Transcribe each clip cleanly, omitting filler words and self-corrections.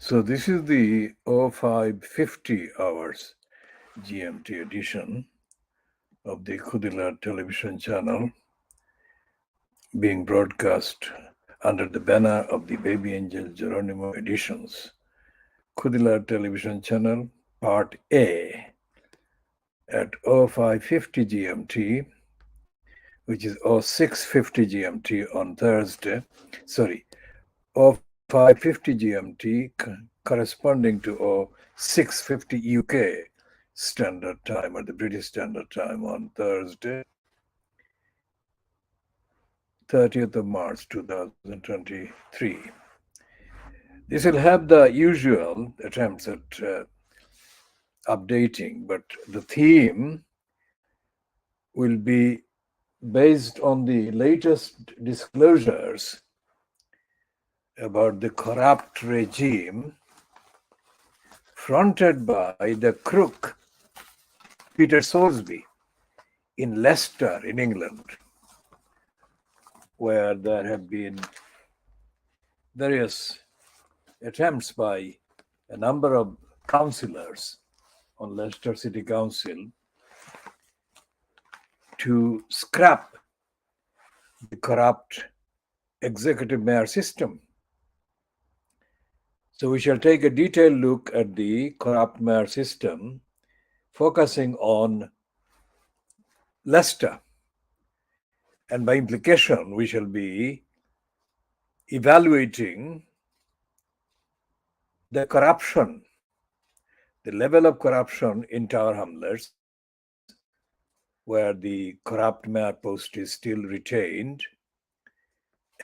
So this is the 0550 hours GMT edition of the Khoodeelaar television channel being broadcast under the banner of the Baby Angel Geronimo editions. Khoodeelaar television channel part A at 0550 GMT, which is 0650 GMT on Thursday. Sorry, 0550 GMT corresponding to 0650 UK Standard Time or the British Standard Time on Thursday, 30th of March 2023. This will have the usual attempts at updating, but the theme will be based on the latest disclosures about the corrupt regime fronted by the crook Peter Soulsby in Leicester, in England, where there have been various attempts by a number of councillors on Leicester City Council to scrap the corrupt executive mayor system. So we shall take a detailed look at the corrupt mayor system, focusing on Leicester. And by implication, we shall be evaluating the corruption, the level of corruption in Tower Hamlets, where the corrupt mayor post is still retained,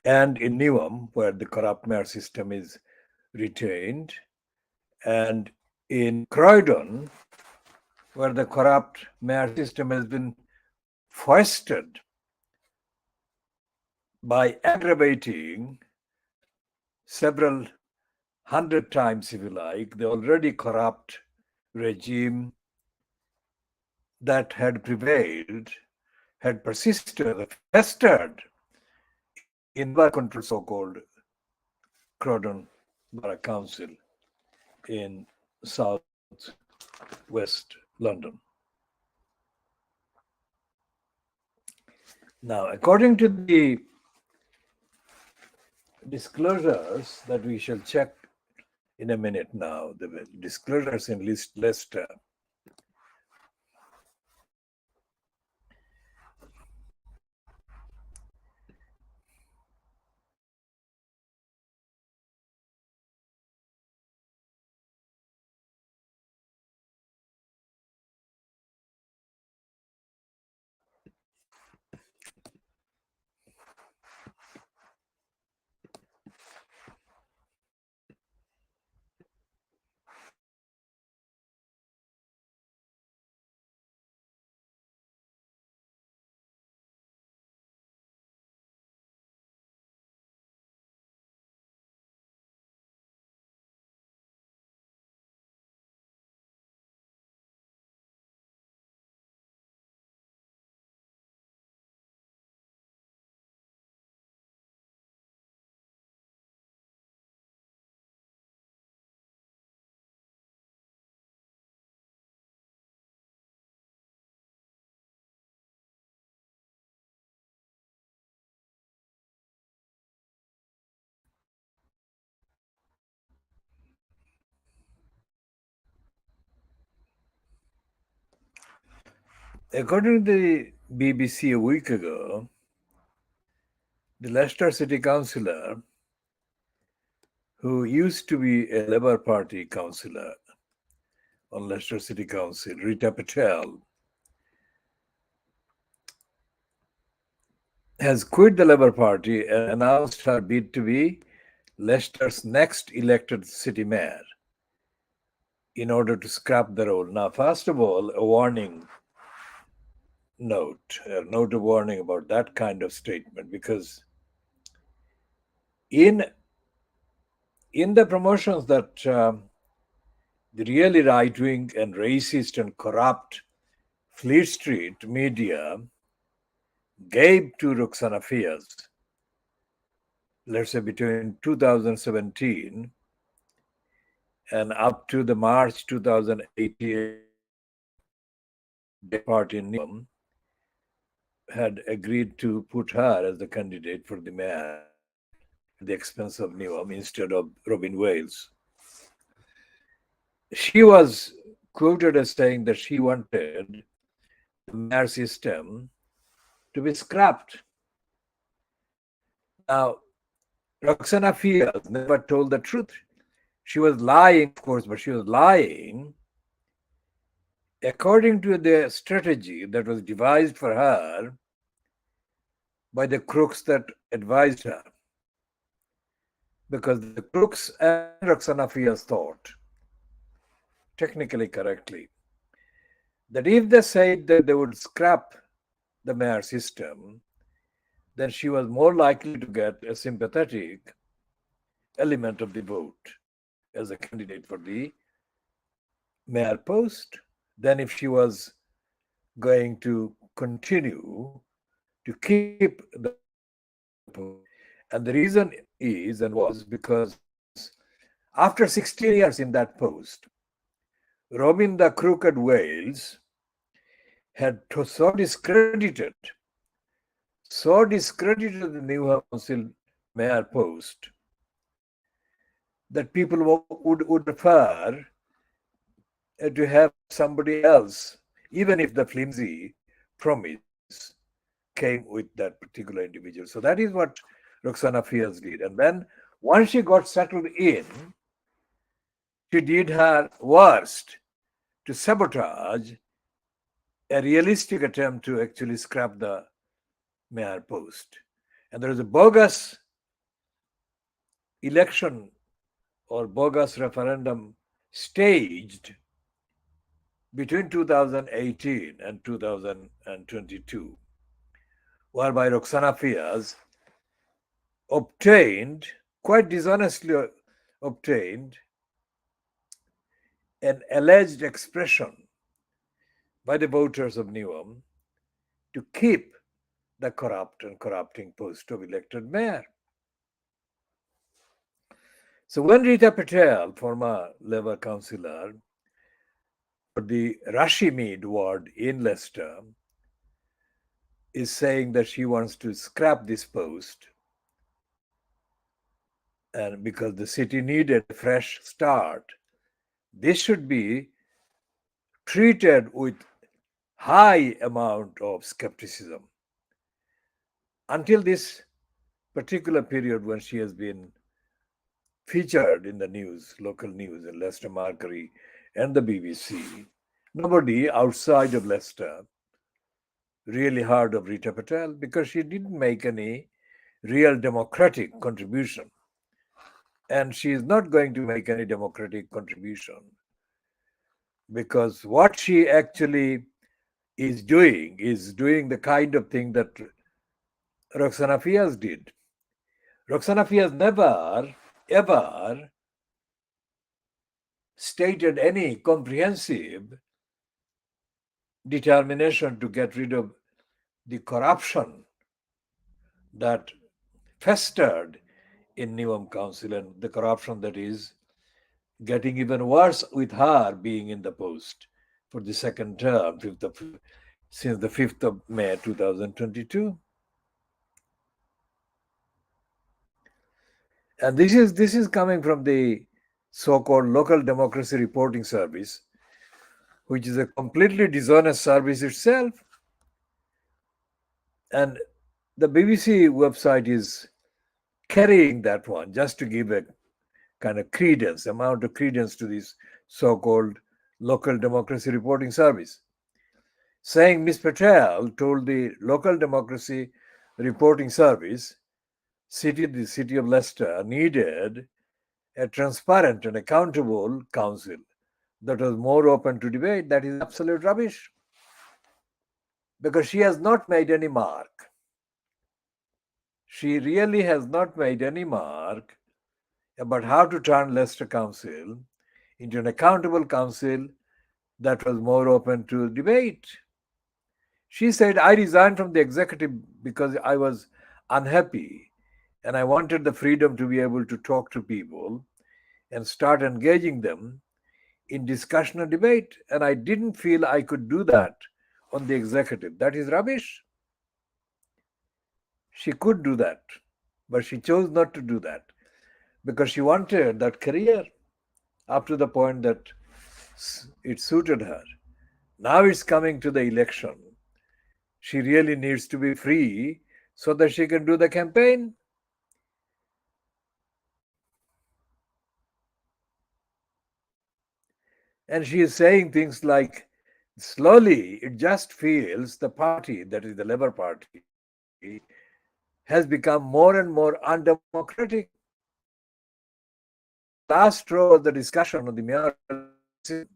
and in Newham, where the corrupt mayor system is retained, and in Croydon, where the corrupt mayor system has been foisted by aggravating several hundred times, if you like, the already corrupt regime that had prevailed, had persisted, festered in the control so-called Croydon Borough Council in south west London. Now, according to the disclosures that we shall check in a minute now, the disclosures in Leicester, according to the BBC a week ago, the Leicester City Councillor, who used to be a Labour Party councillor on Leicester City Council, Rita Patel, has quit the Labour Party and announced her bid to be Leicester's next elected city mayor in order to scrap the role. Now, first of all, a warning note, a note of warning about that kind of statement, because in the promotions that the really right-wing and racist and corrupt Fleet Street media gave to Rukhsana Fiaz, let's say between 2017 And up to the March 2018, their party in Newham had agreed to put her as the candidate for the mayor at the expense of Newham instead of Robin Wales. She was quoted as saying that she wanted the mayor system to be scrapped. Now, Roxana Fias never told the truth. She was lying, of course, but she was lying according to the strategy that was devised for her by the crooks that advised her. Because the crooks and Roxana Fias thought, technically correctly, that if they said that they would scrap the mayor system, then she was more likely to get a sympathetic element of the vote as a candidate for the mayor post than if she was going to continue to keep the post. And the reason is and was because after 16 years in that post, Robin the Crooked Wales had so discredited the New Council mayor post that people would prefer to have somebody else, even if the flimsy promise came with that particular individual. So that is what Roxana Fias did. And then once she got settled in, she did her worst to sabotage a realistic attempt to actually scrap the mayor post. And there is a bogus election or bogus referendum staged between 2018 and 2022, whereby Roxana Fias obtained, quite dishonestly obtained, an alleged expression by the voters of Newham to keep the corrupt and corrupting post of elected mayor. So when Rita Patel, former Labour councillor for the Rushmead ward in Leicester, is saying that she wants to scrap this post, and because the city needed a fresh start, this should be treated with high amount of skepticism. Until this particular period when she has been featured in the news, local news in Leicester Mercury and the BBC, nobody outside of Leicester really heard of Rita Patel because she didn't make any real democratic contribution. And she is not going to make any democratic contribution because what she actually is doing the kind of thing that Roxana Fias did. Roxana Fias never, ever stated any comprehensive determination to get rid of the corruption that festered in Newham Council and the corruption that is getting even worse with her being in the post for the second term since the 5th of May 2022. And this is coming from the so-called Local Democracy Reporting Service, which is a completely dishonest service itself. And the BBC website is carrying that one just to give a kind of amount of credence to this so-called Local Democracy Reporting Service, saying Ms. Patel told the Local Democracy Reporting Service the city of Leicester needed a transparent and accountable council that was more open to debate. That is absolute rubbish because she has not made any mark. She really has not made any mark about how to turn Leicester Council into an accountable council that was more open to debate. She said, I resigned from the executive because I was unhappy and I wanted the freedom to be able to talk to people and start engaging them in discussion and debate. And I didn't feel I could do that on the executive. That is rubbish. She could do that, but she chose not to do that because she wanted that career up to the point that it suited her. Now it's coming to the election. She really needs to be free so that she can do the campaign. And she is saying things like, slowly, it just feels the party, that is the Labour Party, has become more and more undemocratic. And the last straw was the discussion on the mayoral system.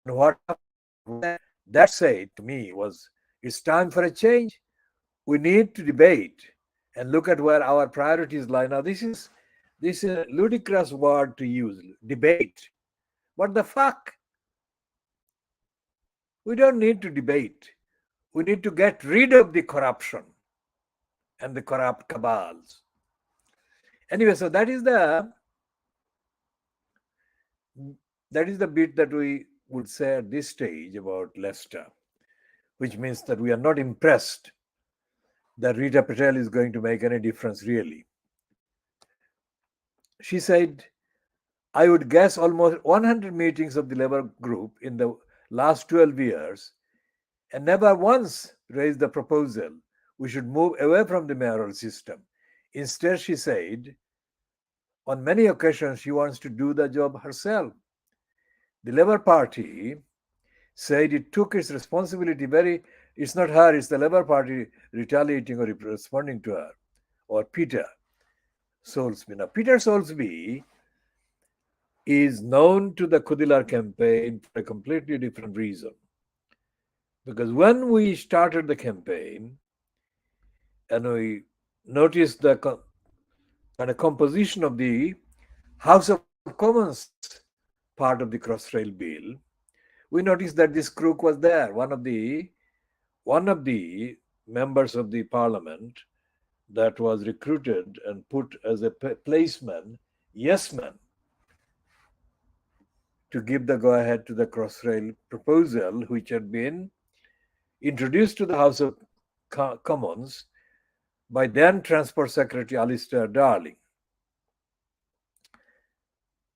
And what that said to me was, it's time for a change. We need to debate and look at where our priorities lie. Now, this is a ludicrous word to use, debate. What the fuck? We don't need to debate. We need to get rid of the corruption and the corrupt cabals. Anyway, so that is the bit that we would say at this stage about Leicester, which means that we are not impressed that Rita Patel is going to make any difference really. She said, I would guess almost 100 meetings of the Labour group in the last 12 years and never once raised the proposal we should move away from the mayoral system. Instead, she said, on many occasions, she wants to do the job herself. The Labour Party said it took its responsibility it's not her, it's the Labour Party retaliating or responding to her, or Peter Soulsby. Now, Peter Soulsby is known to the Khoodeelaar campaign for a completely different reason. Because when we started the campaign and we noticed the kind of composition of the House of Commons part of the Crossrail bill, we noticed that this crook was there. One of the members of the parliament that was recruited and put as a placeman, yes man, to give the go ahead to the Crossrail proposal, which had been introduced to the House of Commons by then Transport Secretary Alistair Darling.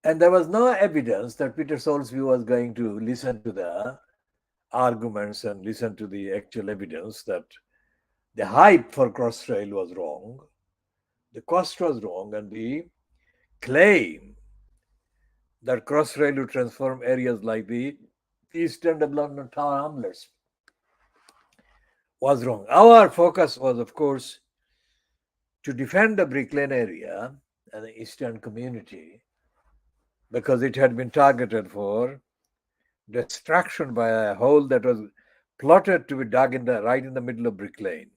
And there was no evidence that Peter Soulsby was going to listen to the arguments and listen to the actual evidence that the hype for Crossrail was wrong, the cost was wrong, and the claim that Crossrail would transform areas like the East End of London Tower Hamlets was wrong. Our focus was, of course, to defend the Brick Lane area and the East End community because it had been targeted for destruction by a hole that was plotted to be dug right in the middle of Brick Lane.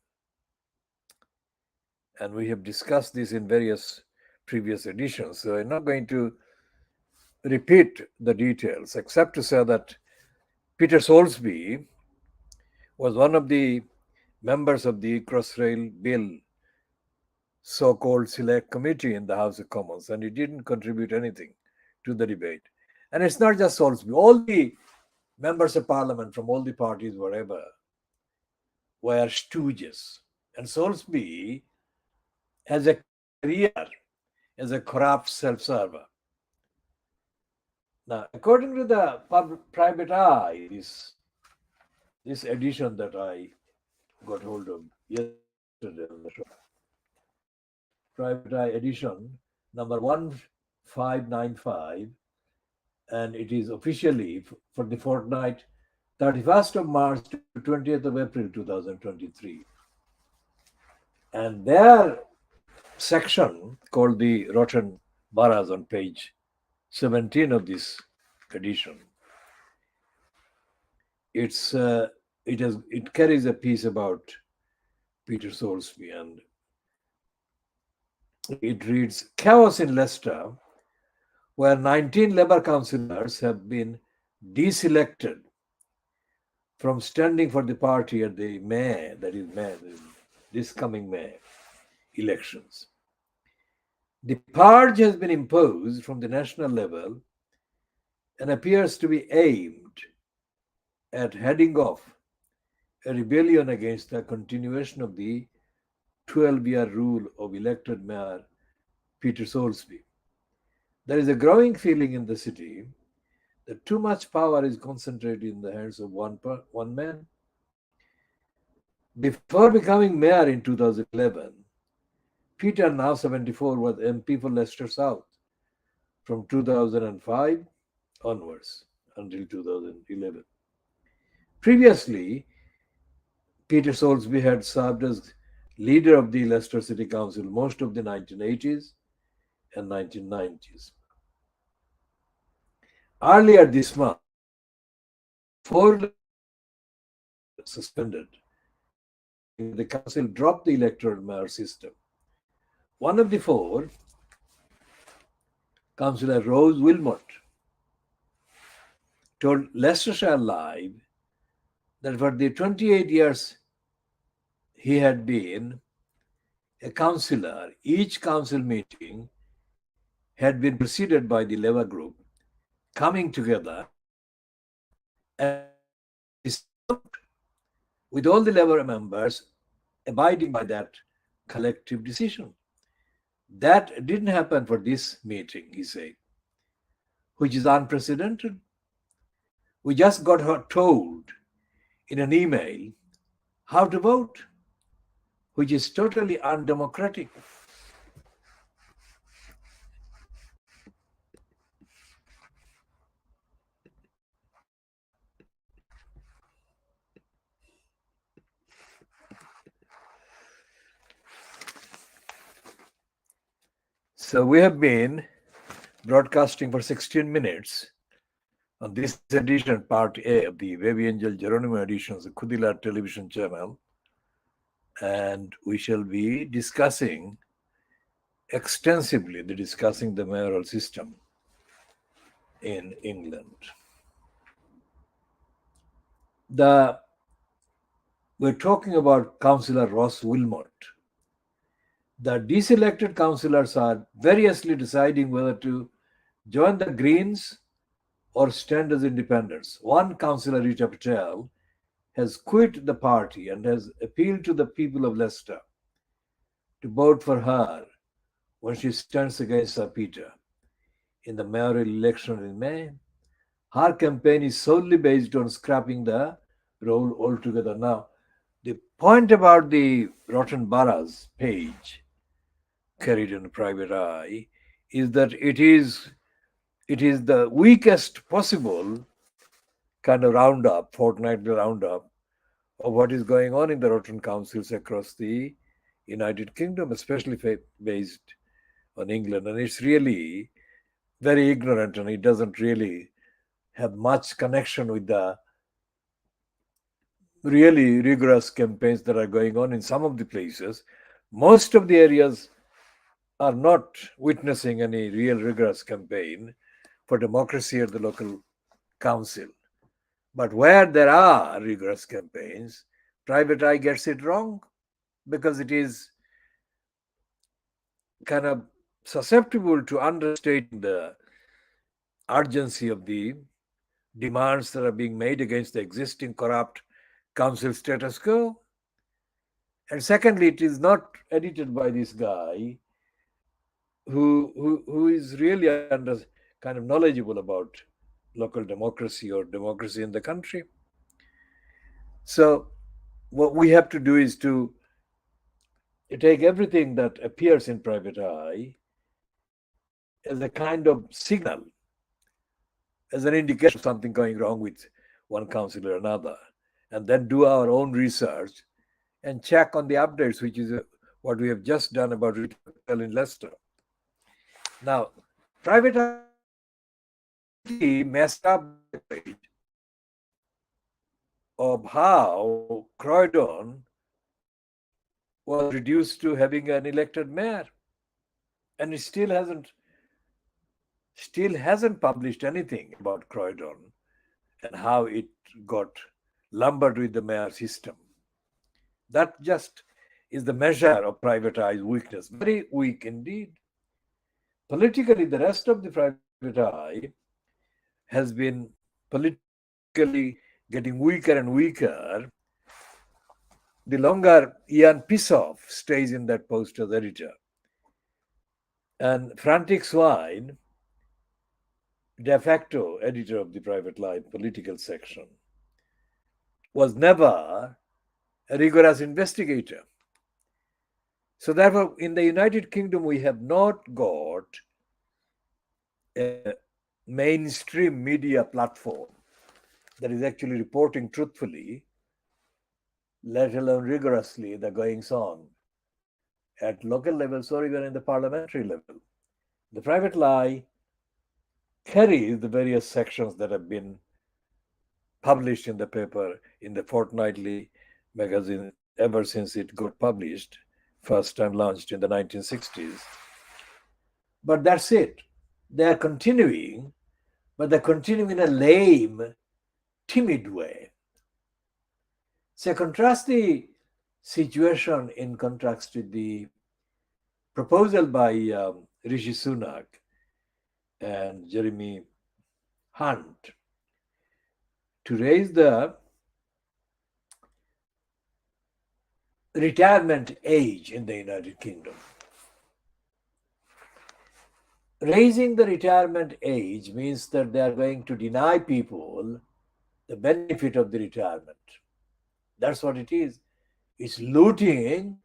And we have discussed this in various previous editions, so I'm not going to repeat the details except to say that Peter Soulsby was one of the members of the Crossrail Bill so-called select committee in the House of Commons, and he didn't contribute anything to the debate. And it's not just Soulsby. All the members of parliament from all the parties, whatever, were stooges. And Soulsby has a career as a corrupt self-server. Now, according to the private eye, this edition that I got hold of yesterday on the show, private eye edition number 1595, and it is officially for the fortnight 31st of March to 20th of April 2023. And their section called the Rotten Boroughs on page 17 of this edition, it carries a piece about Peter Soulsby, and it reads, chaos in Leicester, where 19 Labour councillors have been deselected from standing for the party at the May, that is May, this coming May elections. The purge has been imposed from the national level and appears to be aimed at heading off a rebellion against the continuation of the 12-year rule of elected Mayor Peter Soulsby. There is a growing feeling in the city that too much power is concentrated in the hands of one man. Before becoming mayor in 2011, Peter, now 74, was MP for Leicester South from 2005 onwards until 2011. Previously, Peter Soulsby had served as leader of the Leicester City Council most of the 1980s and 1990s. Earlier this month, 4 were suspended, demanding the council drop the electoral mayor system. One of the 4, Councillor Rose Wilmot, told Leicestershire Live that for the 28 years he had been a councillor, each council meeting had been preceded by the Labour group coming together and with all the Labour members abiding by that collective decision. That didn't happen for this meeting, he said, which is unprecedented. We just got told in an email how to vote, which is totally undemocratic. So we have been broadcasting for 16 minutes on this edition, part A of the Baby Angel Geronimo edition of the Khoodeelaar television channel. And we shall be discussing extensively the mayoral system in England. We're talking about Councillor Ross Wilmot. The diselected councillors are variously deciding whether to join the Greens or stand as independents. One councillor, Rita Patel, has quit the party and has appealed to the people of Leicester to vote for her when she stands against Sir Peter in the mayoral election in May. Her campaign is solely based on scrapping the role altogether. Now, the point about the Rotten Boroughs page carried in Private Eye is that it is the weakest possible kind of roundup, fortnightly roundup of what is going on in the Rotten councils across the United Kingdom, especially based on England. And it's really very ignorant, and it doesn't really have much connection with the really rigorous campaigns that are going on in some of the places. Most of the areas are not witnessing any real rigorous campaign for democracy at the local council. But where there are rigorous campaigns, Private Eye gets it wrong because it is kind of susceptible to understating the urgency of the demands that are being made against the existing corrupt council status quo. And secondly, it is not edited by this guy who is really under kind of knowledgeable about local democracy or democracy in the country. So what we have to do is to take everything that appears in Private Eye as a kind of signal, as an indication of something going wrong with one council or another, and then do our own research and check on the updates, which is what we have just done about retail in Leicester. Now, Private Eye messed up the page of how Croydon was reduced to having an elected mayor, and it still hasn't published anything about Croydon and how it got lumbered with the mayor system. That just is the measure of Private Eye's weakness. Very weak indeed. politically, the rest of the private eye has been politically getting weaker and weaker the longer Ian Pissoff stays in that post as editor. And Frantic Swine, de facto editor of the Private Line political section, was never a rigorous investigator. So, therefore, in the United Kingdom, we have not got a mainstream media platform that is actually reporting truthfully, let alone rigorously, the goings on at local levels or even in the parliamentary level. The private lie carries the various sections that have been published in the paper, in the fortnightly magazine, ever since it got published, first time launched in the 1960s. But that's it. They are continuing, but they're continuing in a lame, timid way. So contrast the situation in contrast with the proposal by Rishi Sunak and Jeremy Hunt to raise the retirement age in the United Kingdom. Raising the retirement age means that they are going to deny people the benefit of the retirement. That's what it is. It's looting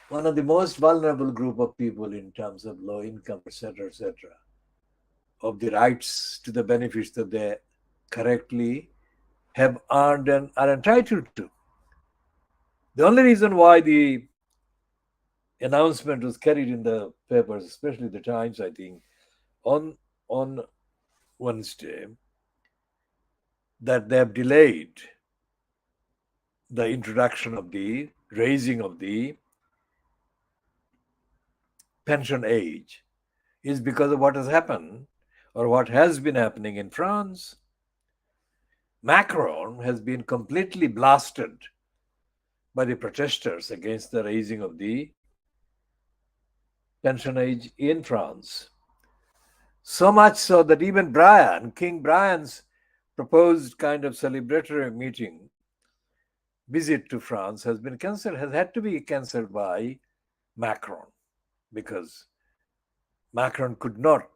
one of the most vulnerable group of people in terms of low income, etc., of the rights to the benefits that they correctly have earned and are entitled to. The only reason why the announcement was carried in the papers, especially the Times, I think, on Wednesday, that they have delayed the introduction of the raising of the pension age is because of what has happened or what has been happening in France. Macron has been completely blasted by the protesters against the raising of the pension age in France. So much so that even King Brian's proposed kind of celebratory meeting visit to France has been cancelled, has had to be cancelled by Macron because Macron could not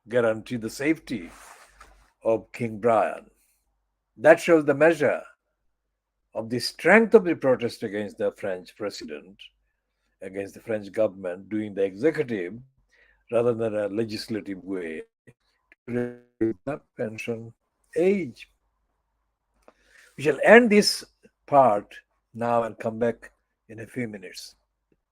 guarantee the safety of King Brian. That shows the measure of the strength of the protest against the French president, against the French government doing the executive rather than a legislative way to raise the pension age. We shall end this part now and come back in a few minutes.